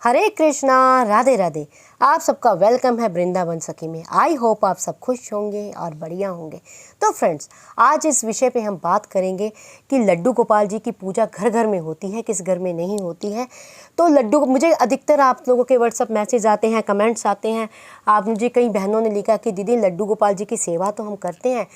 हरे कृष्णा, राधे राधे। आप सबका वेलकम है वृंदावन सखी में। आई होप आप सब खुश होंगे और बढ़िया होंगे। तो फ्रेंड्स, आज इस विषय पे हम बात करेंगे कि लड्डू गोपाल जी की पूजा घर घर में होती है, किस घर में नहीं होती है। तो लड्डू, मुझे अधिकतर आप लोगों के व्हाट्सअप मैसेज आते हैं, कमेंट्स आते हैं। आप मुझे कई बहनों ने लिखा कि दीदी लड्डू गोपाल जी की सेवा तो हम करते हैं,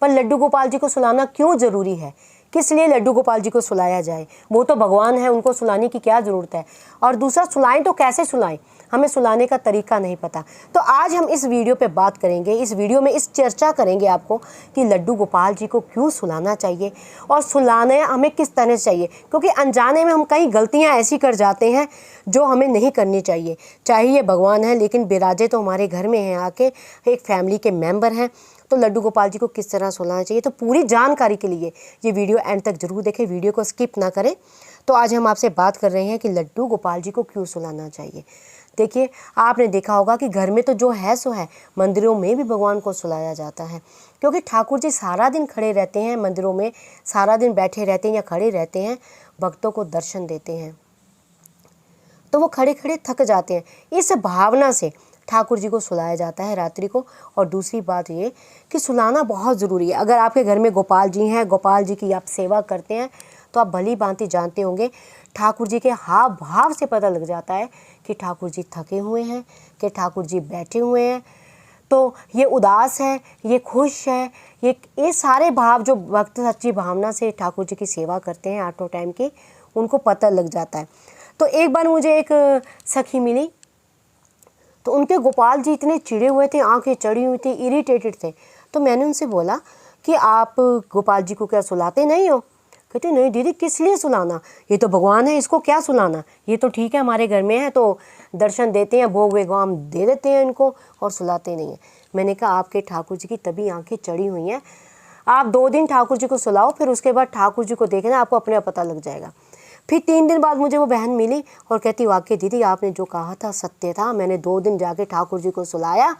पर लड्डू गोपाल जी को सुलाना क्यों ज़रूरी है, किस लिए लड्डू गोपाल जी को सुलाया जाए, वो तो भगवान है, उनको सुलाने की क्या ज़रूरत है। और दूसरा, सुलाएं तो कैसे सुलाएं, हमें सुलाने का तरीका नहीं पता। तो आज हम इस वीडियो पे बात करेंगे, इस वीडियो में इस चर्चा करेंगे आपको कि लड्डू गोपाल जी को क्यों सुलाना चाहिए और सुलाने हमें किस तरह चाहिए। क्योंकि अनजाने में हम कई गलतियां ऐसी कर जाते हैं जो हमें नहीं करनी चाहिए। चाहे ये भगवान है, लेकिन बिराजे तो हमारे घर में हैं, आके एक फैमिली के मेम्बर हैं। तो लड्डू गोपाल जी को किस तरह सुलाना चाहिए, तो पूरी जानकारी के लिए ये वीडियो एंड तक जरूर देखें, वीडियो को स्किप ना करें। तो आज हम आपसे बात कर रहे हैं कि लड्डू गोपाल जी को क्यों सुलाना चाहिए। देखिए, आपने देखा होगा कि घर में तो जो है सो है, मंदिरों में भी भगवान को सुलाया जाता है। क्योंकि ठाकुर जी सारा दिन खड़े रहते हैं मंदिरों में, सारा दिन बैठे रहते हैं या खड़े रहते हैं, भक्तों को दर्शन देते हैं, तो वो खड़े खड़े थक जाते हैं। इस भावना से ठाकुर जी को सुलाया जाता है रात्रि को। और दूसरी बात ये कि सुलाना बहुत ज़रूरी है। अगर आपके घर में गोपाल जी हैं, गोपाल जी की आप सेवा करते हैं, तो आप भली भांति जानते होंगे, ठाकुर जी के हाव भाव से पता लग जाता है कि ठाकुर जी थके हुए हैं, कि ठाकुर जी बैठे हुए हैं, तो ये उदास है, ये खुश है। ये सारे भाव जो भक्त सच्ची भावना से ठाकुर जी की सेवा करते हैं आठों टाइम की, उनको पता लग जाता है। तो एक बार मुझे एक सखी मिली, तो उनके गोपाल जी इतने चिड़े हुए थे, आंखें चढ़ी हुई थी, इरिटेटेड थे। तो मैंने उनसे बोला कि आप गोपाल जी को क्या सुलाते नहीं हो? कहते नहीं दीदी, किस लिए सुलाना, ये तो भगवान है, इसको क्या सुलाना, ये तो ठीक है हमारे घर में है, तो दर्शन देते हैं, भोग वेग हम दे देते हैं इनको, और सुलाते नहीं हैं। मैंने कहा आपके ठाकुर जी की तभी आंखें चढ़ी हुई हैं, आप 2 दिन ठाकुर जी को सुलाओ, फिर उसके बाद ठाकुर जी को देखना, आपको अपने पता लग जाएगा। फिर 3 दिन बाद मुझे वो बहन मिली और कहती, वाकई दीदी आपने जो कहा था सत्य था, मैंने 2 दिन जाके ठाकुर जी को सुलाया,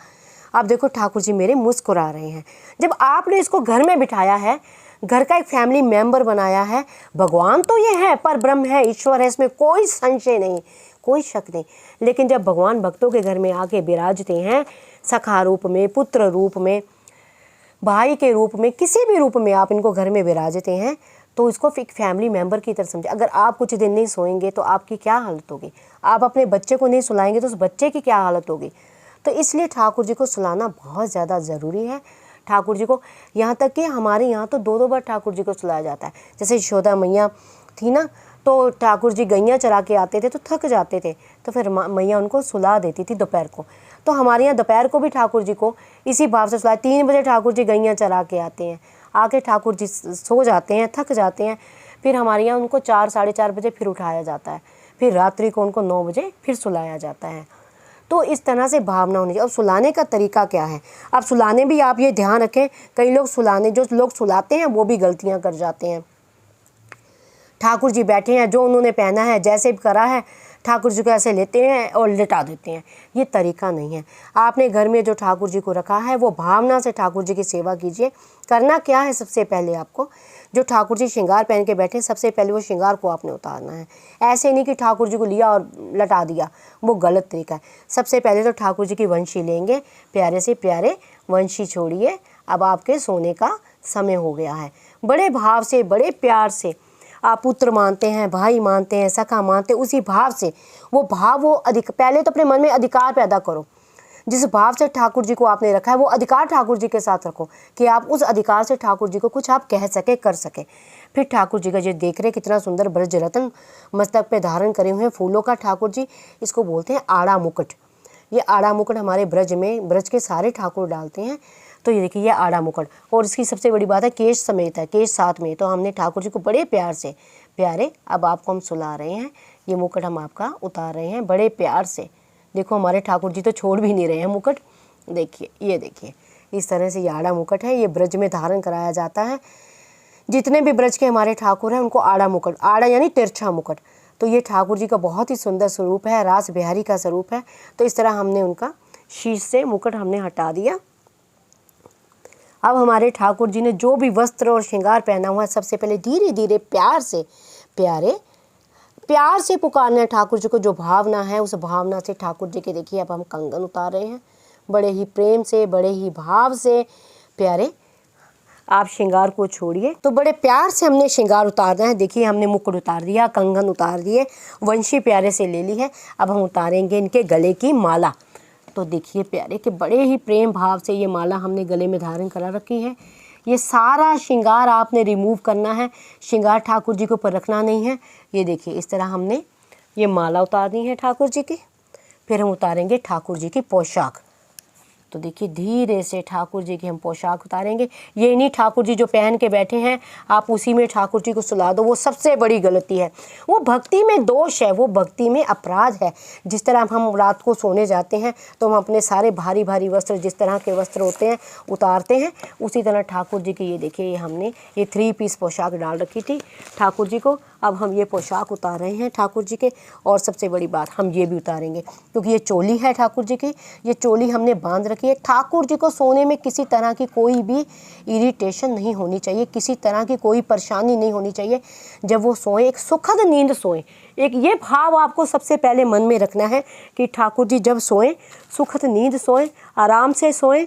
अब देखो ठाकुर जी मेरे मुस्कुरा रहे हैं। जब आपने इसको घर में बिठाया है, घर का एक फैमिली मेंबर बनाया है, भगवान तो ये है, पर ब्रह्म है, ईश्वर है, इसमें कोई संशय नहीं, कोई शक नहीं। लेकिन जब भगवान भक्तों के घर में आके विराजते हैं, सखा रूप में, पुत्र रूप में, भाई के रूप में, किसी भी रूप में आप इनको घर में विराजते हैं, तो इसको एक फैमिली मेंबर की तरह समझे। अगर आप कुछ दिन नहीं सोएंगे तो आपकी क्या हालत होगी, आप अपने बच्चे को नहीं सुलाएंगे तो उस बच्चे की क्या हालत होगी। तो इसलिए ठाकुर जी को सुलाना बहुत ज़्यादा ज़रूरी है। ठाकुर जी को, यहाँ तक कि हमारे यहाँ तो 2-2 बार ठाकुर जी को सुलाया जाता है। जैसे यशोदा मैया थी ना, तो ठाकुर जी गैया चरा के आते थे तो थक जाते थे, तो फिर मैया उनको सुला देती थी दोपहर को। तो हमारे यहाँ दोपहर को भी ठाकुर जी को इसी भाव से सुलाया। 3 बजे ठाकुर जी गैया चरा के आते हैं, आके ठाकुर जी सो जाते हैं, थक जाते हैं। फिर हमारे यहाँ उनको 4 साढ़े 4 बजे फिर उठाया जाता है, फिर रात्रि को उनको 9 बजे फिर सुलाया जाता है। तो इस तरह से भावना होनी चाहिए। अब सुलाने का तरीका क्या है, अब सुलाने भी आप ये ध्यान रखें, कई लोग सुलाने, जो लोग सुलाते हैं वो भी गलतियाँ कर जाते हैं। ठाकुर जी बैठे हैं, जो उन्होंने पहना है, जैसे भी करा है, ठाकुर जी को ऐसे लेते हैं और लिटा देते हैं। ये तरीका नहीं है। आपने घर में जो ठाकुर जी को रखा है, वो भावना से ठाकुर जी की सेवा कीजिए। करना क्या है, सबसे पहले आपको, जो ठाकुर जी श्रृंगार पहन के बैठे, सबसे पहले वो श्रृंगार को आपने उतारना है। ऐसे नहीं कि ठाकुर जी को लिया और लटा दिया, वो गलत तरीका है। सबसे पहले तो ठाकुर जी की वंशी लेंगे, प्यारे से प्यारे वंशी छोड़िए, अब आपके सोने का समय हो गया है। बड़े भाव से, बड़े प्यार से आप पुत्र मानते हैं, भाई मानते हैं, सखा मानते हैं, उसी भाव से वो भाव, वो पहले तो अपने मन में अधिकार पैदा करो। जिस भाव से ठाकुर जी को आपने रखा है, वो अधिकार ठाकुर जी के साथ रखो कि आप उस अधिकार से ठाकुर जी को कुछ आप कह सके, कर सके। फिर ठाकुर जी का ये देख रहे कितना सुंदर ब्रज रत्न मस्तक पे धारण करे हुए हैं फूलों का ठाकुर जी, इसको बोलते हैं आड़ा मुकुट। ये आड़ा मुकुट हमारे ब्रज में, ब्रज के सारे ठाकुर डालते हैं। तो ये देखिए, ये आड़ा मुकुट, और इसकी सबसे बड़ी बात है केश समेत है, केश साथ में। तो हमने ठाकुर जी को बड़े प्यार से, प्यारे, अब आपको हम सुला रहे हैं, ये मुकुट हम आपका उतार रहे हैं बड़े प्यार से। देखो हमारे ठाकुर जी तो छोड़ भी नहीं रहे हैं मुकुट, देखिए, ये देखिए, इस तरह से ये आड़ा मुकुट है, ये ब्रज में धारण कराया जाता है। जितने भी ब्रज के हमारे ठाकुर हैं उनको आड़ा मुकुट, आड़ा यानी तिरछा मुकुट। तो ये ठाकुर जी का बहुत ही सुंदर स्वरूप है, रास बिहारी का स्वरूप है। तो इस तरह हमने उनका शीश से मुकुट हमने हटा दिया। अब हमारे ठाकुर जी ने जो भी वस्त्र और श्रृंगार पहना हुआ है, सबसे पहले धीरे धीरे प्यार से, प्यारे, प्यार से पुकारना है ठाकुर जी को, जो भावना है उस भावना से ठाकुर जी के देखिए अब हम कंगन उतार रहे हैं, बड़े ही प्रेम से, बड़े ही भाव से। प्यारे आप श्रृंगार को छोड़िए, तो बड़े प्यार से हमने श्रृंगार उतारना है। देखिए हमने मुकुट उतार दिया, कंगन उतार दिए, वंशी प्यारे से ले ली है। अब हम उतारेंगे इनके गले की माला। तो देखिए प्यारे कि बड़े ही प्रेम भाव से ये माला हमने गले में धारण करा रखी है। ये सारा श्रृंगार आपने रिमूव करना है, श्रृंगार ठाकुर जी के ऊपर रखना नहीं है। ये देखिए इस तरह हमने ये माला उतारनी है ठाकुर जी की। फिर हम उतारेंगे ठाकुर जी की पोशाक। तो देखिए धीरे से ठाकुर जी की हम पोशाक उतारेंगे। ये नहीं ठाकुर जी जो पहन के बैठे हैं आप उसी में ठाकुर जी को सुला दो, वो सबसे बड़ी गलती है। वो भक्ति में दोष है, वो भक्ति में अपराध है। जिस तरह हम रात को सोने जाते हैं तो हम अपने सारे भारी भारी वस्त्र, जिस तरह के वस्त्र होते हैं, उतारते हैं, उसी तरह ठाकुर जी की ये देखिए ये हमने ये 3 पीस पोशाक डाल रखी थी ठाकुर जी को। अब हम ये पोशाक उतार रहे हैं ठाकुर जी के। और सबसे बड़ी बात हम ये भी उतारेंगे क्योंकि ये चोली है ठाकुर जी की, ये चोली हमने बांध रखी है। ठाकुर जी को सोने में किसी तरह की कोई भी इरिटेशन नहीं होनी चाहिए, किसी तरह की कोई परेशानी नहीं होनी चाहिए। जब वो सोएं एक सुखद नींद सोएं, एक ये भाव आपको सबसे पहले मन में रखना है कि ठाकुर जी जब सोएं सुखद नींद सोएं, आराम से सोएं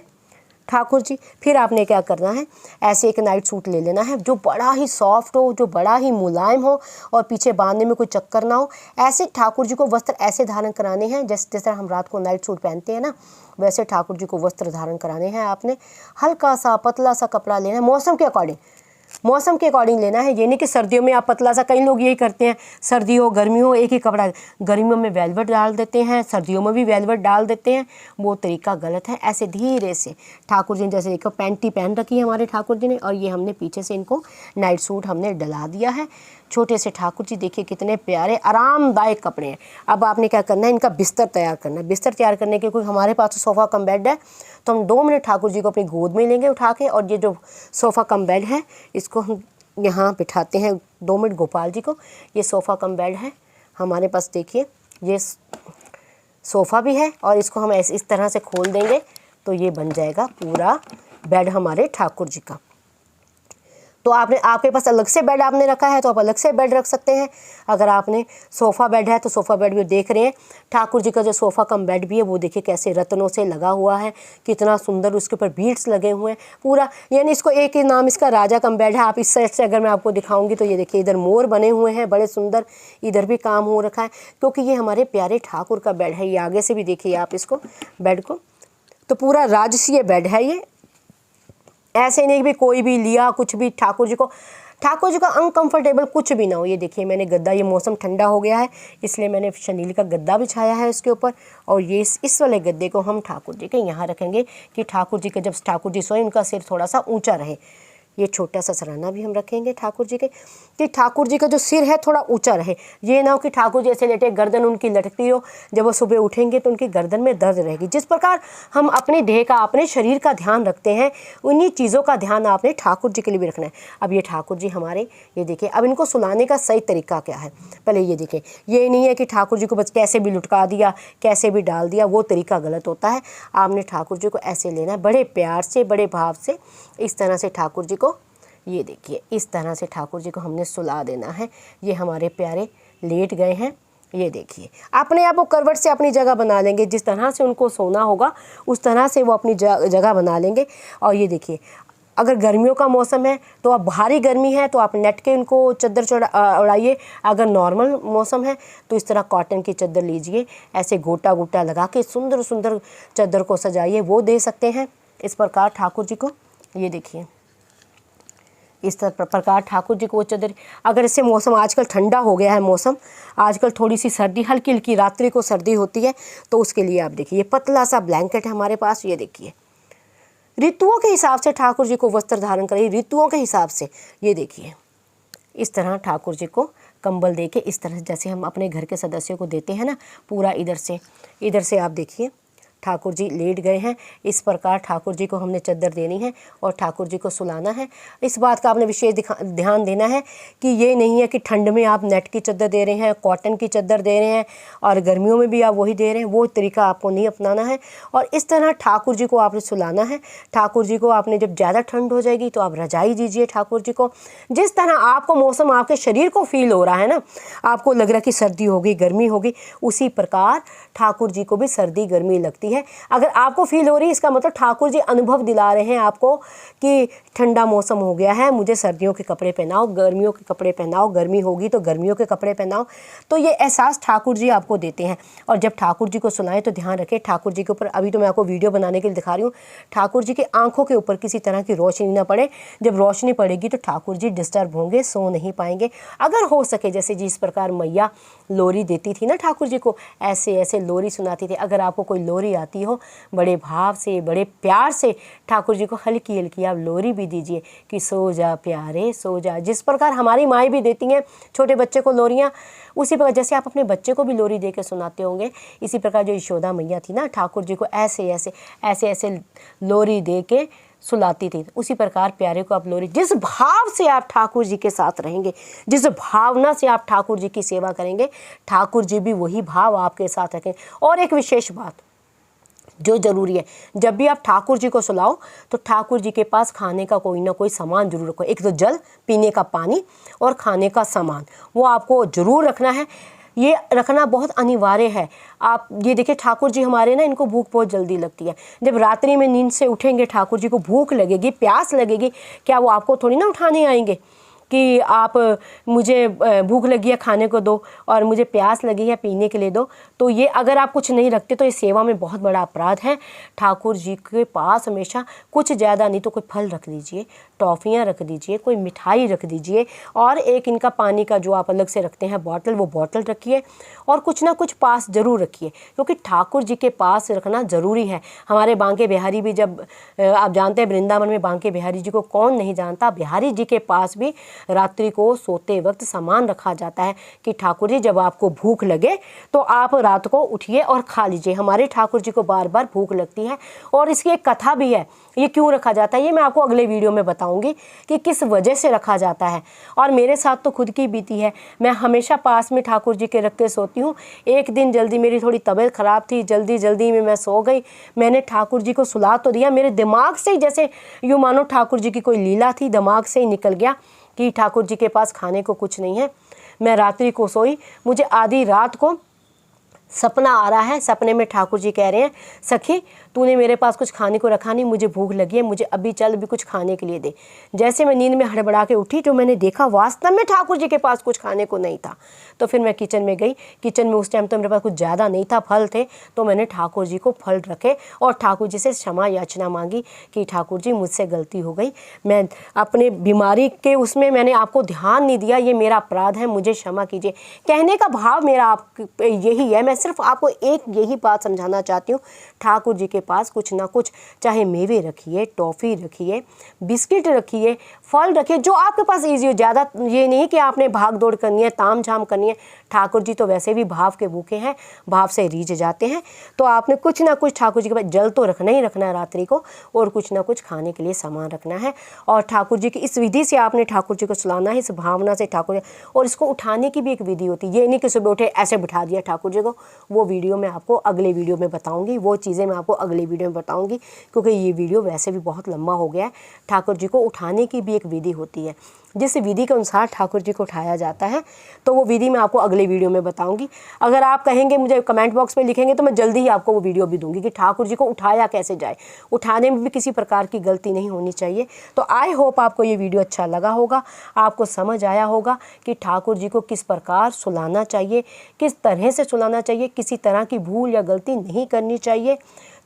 ठाकुर जी। फिर आपने क्या करना है, ऐसे एक नाइट सूट ले लेना है जो बड़ा ही सॉफ्ट हो, जो बड़ा ही मुलायम हो और पीछे बांधने में कोई चक्कर ना हो। ऐसे ठाकुर जी को वस्त्र ऐसे धारण कराने हैं जिस तरह हम रात को नाइट सूट पहनते हैं ना, वैसे ठाकुर जी को वस्त्र धारण कराने हैं। आपने हल्का सा पतला सा कपड़ा लेना है, मौसम के अकॉर्डिंग लेना है। ये नहीं कि सर्दियों में आप पतला सा, कई लोग यही करते हैं, सर्दी हो गर्मी हो एक ही कपड़ा, गर्मियों में वेलवेट डाल देते हैं, सर्दियों में भी वेलवेट डाल देते हैं, वो तरीका गलत है। ऐसे धीरे से ठाकुर जी ने जैसे एक पैंटी पहन रखी है हमारे ठाकुर जी ने, और ये हमने पीछे से इनको नाइट सूट हमने डला दिया है। छोटे से ठाकुर जी देखिए कितने प्यारे आरामदायक कपड़े हैं। अब आपने क्या करना है, इनका बिस्तर तैयार करना है। बिस्तर तैयार करने के कोई हमारे पास तो सोफ़ा कम बेड है, तो हम 2 मिनट ठाकुर जी को अपनी गोद में लेंगे उठा के, और ये जो सोफ़ा कम बेड है इसको हम यहाँ बिठाते हैं 2 मिनट गोपाल जी को। ये सोफ़ा कम बेड है हमारे पास, देखिए ये सोफ़ा भी है, और इसको हम ऐसे इस तरह से खोल देंगे तो ये बन जाएगा पूरा बेड हमारे ठाकुर जी का। तो आपके पास अलग से बेड आपने रखा है तो आप अलग से बेड रख सकते हैं। अगर आपने सोफ़ा बेड है तो सोफ़ा बेड भी देख रहे हैं। ठाकुर जी का जो सोफ़ा कम बेड भी है वो देखिए कैसे रत्नों से लगा हुआ है, कितना सुंदर, उसके ऊपर बीड्स लगे हुए हैं पूरा। यानी इसको एक ही नाम इसका राजा कम बेड है। आप इस साइड से अगर मैं आपको दिखाऊंगी तो ये देखिए इधर मोर बने हुए हैं बड़े सुंदर, इधर भी काम हो रखा है क्योंकि ये हमारे प्यारे ठाकुर का बेड है। ये आगे से भी देखिए आप इसको बेड को, तो पूरा राजसीय बेड है ये। ऐसे नहीं भी कोई भी लिया कुछ भी ठाकुर जी का अनकंफर्टेबल कुछ भी ना हो। ये देखिए मैंने गद्दा, ये मौसम ठंडा हो गया है इसलिए मैंने शनील का गद्दा बिछाया है इसके ऊपर, और ये इस वाले गद्दे को हम ठाकुर जी के यहाँ रखेंगे कि ठाकुर जी के जब ठाकुर जी सोए उनका सिर थोड़ा सा ऊंचा रहे। ये छोटा सा सराहना भी हम रखेंगे ठाकुर जी के कि ठाकुर जी का जो सिर है थोड़ा ऊंचा रहे। ये ना हो कि ठाकुर जी ऐसे लेटे गर्दन उनकी लटकती हो, जब वो सुबह उठेंगे तो उनकी गर्दन में दर्द रहेगी। जिस प्रकार हम अपने देह का, अपने शरीर का ध्यान रखते हैं, उन्हीं चीज़ों का ध्यान आपने ठाकुर जी के लिए भी रखना है। अब ये ठाकुर जी हमारे, ये देखिए अब इनको सुलाने का सही तरीका क्या है। पहले ये देखिए, ये नहीं है कि ठाकुर जी को बस कैसे भी लुटका दिया, कैसे भी डाल दिया, वो तरीका गलत होता है। आपने ठाकुर जी को ऐसे लेना है, बड़े प्यार से, बड़े भाव से, इस तरह से ठाकुर जी को, ये देखिए इस तरह से ठाकुर जी को हमने सुला देना है। ये हमारे प्यारे लेट गए हैं। ये देखिए अपने आप वो करवट से अपनी जगह बना लेंगे, जिस तरह से उनको सोना होगा उस तरह से वो अपनी जगह बना लेंगे। और ये देखिए अगर गर्मियों का मौसम है तो आप, भारी गर्मी है तो आप नेट के उनको चद्दर उड़ाइए। अगर नॉर्मल मौसम है तो इस तरह कॉटन की चद्दर लीजिए, ऐसे गोटा गोटा लगा के सुंदर सुंदर चद्दर को सजाइए, वो दे सकते हैं इस प्रकार ठाकुर जी को। ये देखिए इस प्रकार ठाकुर जी को वो चद्दर, अगर इससे मौसम आजकल ठंडा हो गया है, मौसम आजकल थोड़ी सी सर्दी, हल्की हल्की रात्रि को सर्दी होती है, तो उसके लिए आप देखिए ये पतला सा ब्लैंकेट है हमारे पास। ये देखिए ऋतुओं के हिसाब से ठाकुर जी को वस्त्र धारण करिए, ऋतुओं के हिसाब से। ये देखिए इस तरह ठाकुर जी को कंबल दे के, इस तरह जैसे हम अपने घर के सदस्यों को देते हैं ना, पूरा इधर से आप देखिए ठाकुर जी लेट गए हैं। इस प्रकार ठाकुर जी को हमने चद्दर देनी है और ठाकुर जी को सुलाना है। इस बात का आपने विशेष ध्यान देना है कि ये नहीं है कि ठंड में आप नेट की चद्दर दे रहे हैं, कॉटन की चद्दर दे रहे हैं और गर्मियों में भी आप वही दे रहे हैं, वो तरीका आपको नहीं अपनाना है। और इस तरह ठाकुर जी को आपने सुलाना है। ठाकुर जी को आपने जब ज़्यादा ठंड हो जाएगी तो आप रजाई दीजिए ठाकुर जी को। जिस तरह आपको मौसम आपके शरीर को फील हो रहा है ना, आपको लग रहा है कि सर्दी होगी, गर्मी होगी, उसी प्रकार ठाकुर जी को भी सर्दी गर्मी लगती है। अगर आपको फील हो रही है, इसका मतलब ठाकुर जी अनुभव दिला रहे हैं आपको कि ठंडा मौसम हो गया है, मुझे सर्दियों के कपड़े पहनाओ, गर्मियों के कपड़े पहनाओ, गर्मी होगी तो गर्मियों के कपड़े पहनाओ। तो ये एहसास ठाकुर जी आपको देते हैं। और जब ठाकुर जी को सुनाएं तो ध्यान रखें ठाकुर जी के ऊपर, अभी तो मैं आपको वीडियो बनाने के लिए दिखा रही हूँ, ठाकुर जी की आंखों के ऊपर किसी तरह की रोशनी ना पड़े। जब रोशनी पड़ेगी तो ठाकुर जी डिस्टर्ब होंगे, सो नहीं पाएंगे। अगर हो सके, जैसे जिस प्रकार मैया लोरी देती थी ना ठाकुर जी को, ऐसे ऐसे लोरी सुनाती थी। अगर आपको कोई लोरी आती हो, बड़े भाव से, बड़े प्यार से ठाकुर जी को हल्की हल्की आप लोरी भी दीजिए कि सो जा प्यारे सो जा। जिस प्रकार हमारी माएँ भी देती हैं छोटे बच्चे को लोरियाँ, उसी प्रकार जैसे आप अपने बच्चे को भी लोरी दे के सुनाते होंगे, इसी प्रकार जो यशोदा मैया थी ना, ठाकुर जी को ऐसे ऐसे ऐसे ऐसे लोरी दे के सुलाती थी। उसी प्रकार प्यारे को आप लोरी, जिस भाव से आप ठाकुर जी के साथ रहेंगे, जिस भावना से आप ठाकुर जी की सेवा करेंगे, ठाकुर जी भी वही भाव आपके साथ रखें। और एक विशेष बात जो ज़रूरी है, जब भी आप ठाकुर जी को सुलाओ तो ठाकुर जी के पास खाने का कोई ना कोई सामान जरूर रखो। एक तो जल, पीने का पानी और खाने का सामान, वो आपको ज़रूर रखना है। ये रखना बहुत अनिवार्य है। आप ये देखिए ठाकुर जी हमारे ना, इनको भूख बहुत जल्दी लगती है। जब रात्रि में नींद से उठेंगे, ठाकुर जी को भूख लगेगी, प्यास लगेगी, क्या वो आपको थोड़ी ना उठाने आएंगे कि आप मुझे भूख लगी है खाने को दो और मुझे प्यास लगी है पीने के लिए दो। तो ये अगर आप कुछ नहीं रखते तो ये सेवा में बहुत बड़ा अपराध है। ठाकुर जी के पास हमेशा कुछ ज़्यादा नहीं तो कोई फल रख दीजिए, टॉफ़ियाँ रख दीजिए, कोई मिठाई रख दीजिए, और एक इनका पानी का जो आप अलग से रखते हैं बॉटल, वो बॉटल रखिए, और कुछ ना कुछ पास ज़रूर रखिए, क्योंकि ठाकुर जी के पास रखना ज़रूरी है। हमारे बांके बिहारी भी, जब आप जानते हैं वृंदावन में बांके बिहारी जी को कौन नहीं जानता, बिहारी जी के पास भी रात्रि को सोते वक्त सामान रखा जाता है कि ठाकुर जी जब आपको भूख लगे तो आप रात को उठिए और खा लीजिए। हमारे ठाकुर जी को बार बार भूख लगती है और इसकी एक कथा भी है। ये क्यों रखा जाता है ये मैं आपको अगले वीडियो में बताऊंगी कि किस वजह से रखा जाता है। और मेरे साथ तो खुद की बीती है, मैं हमेशा पास में ठाकुर जी के रख के सोती हूँ। एक दिन जल्दी मेरी थोड़ी तबीयत ख़राब थी, जल्दी में मैं सो गई। मैंने ठाकुर जी को सुला तो दिया, मेरे दिमाग से ही जैसे यूँ मानो ठाकुर जी की कोई लीला थी, दिमाग से ही निकल गया कि ठाकुर जी के पास खाने को कुछ नहीं है। मैं रात्रि को सोई, मुझे आधी रात को सपना आ रहा है। सपने में ठाकुर जी कह रहे हैं, सखी तूने मेरे पास कुछ खाने को रखा नहीं, मुझे भूख लगी है, मुझे अभी चल भी कुछ खाने के लिए दे। जैसे मैं नींद में हड़बड़ा के उठी तो मैंने देखा वास्तव में ठाकुर जी के पास कुछ खाने को नहीं था। तो फिर मैं किचन में गई। किचन में उस टाइम तो मेरे पास कुछ ज़्यादा नहीं था, फल थे, तो मैंने ठाकुर जी को फल रखे और ठाकुर जी से क्षमा याचना मांगी कि ठाकुर जी मुझसे गलती हो गई, मैं अपने बीमारी के उसमें मैंने आपको ध्यान नहीं दिया, ये मेरा अपराध है, मुझे क्षमा कीजिए। कहने का भाव मेरा आप यही है, मैं सिर्फ आपको एक यही बात समझाना चाहती हूँ, ठाकुर जी के पास कुछ ना कुछ, चाहे मेवे रखिए, टॉफ़ी रखिए, बिस्किट रखिए, फल रखिए, जो आपके पास ईजी हो। ज़्यादा ये नहीं कि आपने भाग दौड़ करनी है, ताम झाम करनी है। ठाकुर जी तो वैसे भी भाव के भूखे हैं, भाव से रीझ जाते हैं। तो आपने कुछ ना कुछ ठाकुर जी के पास जल तो रखना ही रखना है रात्रि को, और कुछ ना कुछ खाने के लिए सामान रखना है। और ठाकुर जी की इस विधि से आपने ठाकुर जी को सुलाना है, इस भावना से ठाकुर जी। और इसको उठाने की भी एक विधि होती है, ये नहीं कि सुबह उठे ऐसे बिठा दिया ठाकुर जी को। वो वीडियो मैं आपको अगले वीडियो में बताऊंगी, वो चीज़ें मैं आपको अगले वीडियो में बताऊंगी, क्योंकि ये वीडियो वैसे भी बहुत लंबा हो गया है। ठाकुर जी को उठाने की भी एक विधि होती है, जिस विधि के अनुसार ठाकुर जी को उठाया जाता है, तो वो विधि मैं आपको अगले वीडियो में बताऊंगी। अगर आप कहेंगे, मुझे कमेंट बॉक्स में लिखेंगे, तो मैं जल्दी ही आपको वो वीडियो भी दूंगी कि ठाकुर जी को उठाया कैसे जाए। उठाने में भी किसी प्रकार की गलती नहीं होनी चाहिए। तो आई होप आपको ये वीडियो अच्छा लगा होगा, आपको समझ आया होगा कि ठाकुर जी को किस प्रकार सुलाना चाहिए, किस तरह से सुलाना चाहिए, किसी तरह की भूल या गलती नहीं करनी चाहिए।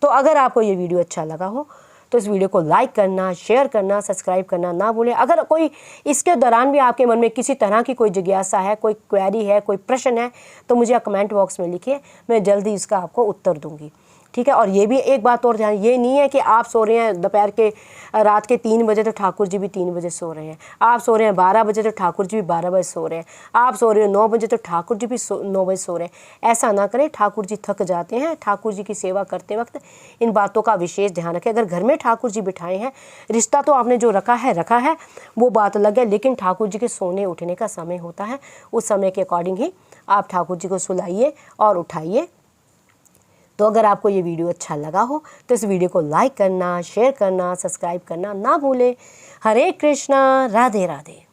तो अगर आपको ये वीडियो अच्छा लगा हो तो इस वीडियो को लाइक करना, शेयर करना, सब्सक्राइब करना ना भूलें। अगर कोई इसके दौरान भी आपके मन में किसी तरह की कोई जिज्ञासा है, कोई क्वेरी है, कोई प्रश्न है, तो मुझे कमेंट बॉक्स में लिखिए, मैं जल्दी इसका आपको उत्तर दूंगी। ठीक है। और ये भी एक बात और ध्यान, ये नहीं है कि आप सो रहे हैं दोपहर के रात के 3 बजे तो ठाकुर जी भी 3 बजे सो रहे हैं, आप सो रहे हैं 12 बजे तो ठाकुर जी भी 12 बजे सो रहे हैं, आप सो रहे हो 9 बजे तो ठाकुर जी भी 9 बजे सो रहे हैं। ऐसा ना करें, ठाकुर जी थक जाते हैं। ठाकुर जी की सेवा करते वक्त इन बातों का विशेष ध्यान रखें। अगर घर में ठाकुर जी बिठाए हैं, रिश्ता तो आपने जो रखा है वो बात अलग है, लेकिन ठाकुर जी के सोने उठने का समय होता है, उस समय के अकॉर्डिंग ही आप ठाकुर जी को सुलाइए और उठाइए। तो अगर आपको ये वीडियो अच्छा लगा हो तो इस वीडियो को लाइक करना, शेयर करना, सब्सक्राइब करना ना भूलें। हरे कृष्णा, राधे राधे।